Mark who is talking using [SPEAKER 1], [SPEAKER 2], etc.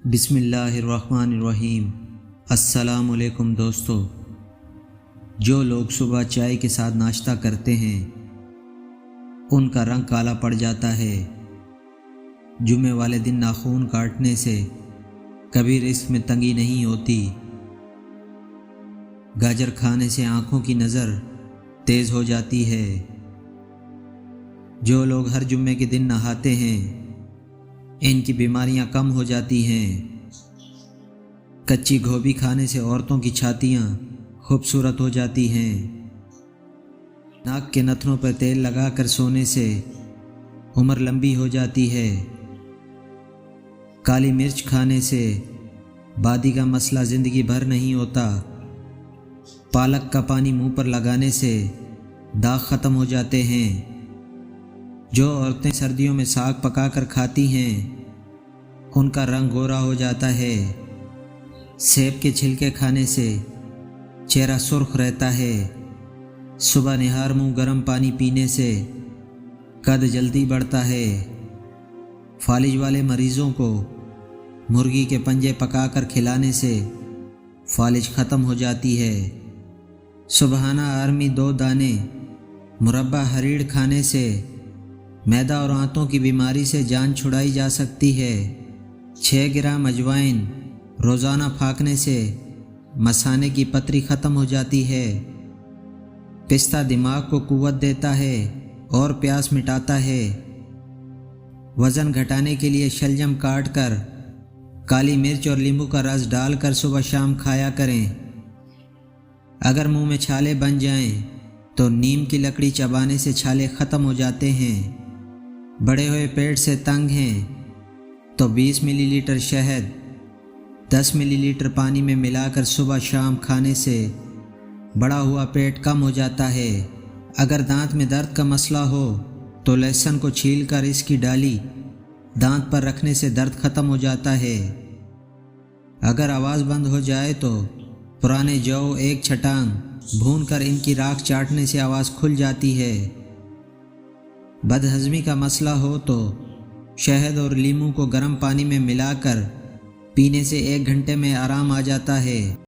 [SPEAKER 1] بسم اللہ الرحمن الرحیم۔ السلام علیکم دوستو، جو لوگ صبح چائے کے ساتھ ناشتہ کرتے ہیں ان کا رنگ کالا پڑ جاتا ہے۔ جمعے والے دن ناخن کاٹنے سے کبھی رزق میں تنگی نہیں ہوتی۔ گاجر کھانے سے آنکھوں کی نظر تیز ہو جاتی ہے۔ جو لوگ ہر جمعے کے دن نہاتے ہیں ان کی بیماریاں کم ہو جاتی ہیں۔ کچی گوبھی کھانے سے عورتوں کی چھاتیاں خوبصورت ہو جاتی ہیں۔ ناک کے نتنوں پر تیل لگا کر سونے سے عمر لمبی ہو جاتی ہے۔ کالی مرچ کھانے سے بادی کا مسئلہ زندگی بھر نہیں ہوتا۔ پالک کا پانی منہ پر لگانے سے داغ ختم ہو جاتے ہیں۔ جو عورتیں سردیوں میں ساگ پکا کر کھاتی ہیں ان کا رنگ گورا ہو جاتا ہے۔ سیب کے چھلکے کھانے سے چہرہ سرخ رہتا ہے۔ صبح نہار منہ گرم پانی پینے سے قد جلدی بڑھتا ہے۔ فالج والے مریضوں کو مرغی کے پنجے پکا کر کھلانے سے فالج ختم ہو جاتی ہے۔ سبحانہ آرمی 2 دانے مربع ہریڑ کھانے سے معدہ اور آنتوں کی بیماری سے جان چھڑائی جا سکتی ہے۔ 6 گرام اجوائن روزانہ پھاکنے سے مثانے کی پتری ختم ہو جاتی ہے۔ پستہ دماغ کو قوت دیتا ہے اور پیاس مٹاتا ہے۔ وزن گھٹانے کے لیے شلجم کاٹ کر کالی مرچ اور لیموں کا رس ڈال کر صبح شام کھایا کریں۔ اگر منہ میں چھالے بن جائیں تو نیم کی لکڑی چبانے سے چھالے ختم ہو جاتے ہیں۔ بڑے ہوئے پیٹ سے تنگ ہیں تو 20 ملی لیٹر شہد 10 ملی لیٹر پانی میں ملا کر صبح شام کھانے سے بڑا ہوا پیٹ کم ہو جاتا ہے۔ اگر دانت میں درد کا مسئلہ ہو تو لہسن کو چھیل کر اس کی ڈالی دانت پر رکھنے سے درد ختم ہو جاتا ہے۔ اگر آواز بند ہو جائے تو پرانے جو 1 چھٹانگ بھون کر ان کی راکھ چاٹنے سے آواز کھل جاتی ہے۔ بد ہضمی کا مسئلہ ہو تو شہد اور لیموں کو گرم پانی میں ملا کر پینے سے 1 گھنٹے میں آرام آ جاتا ہے۔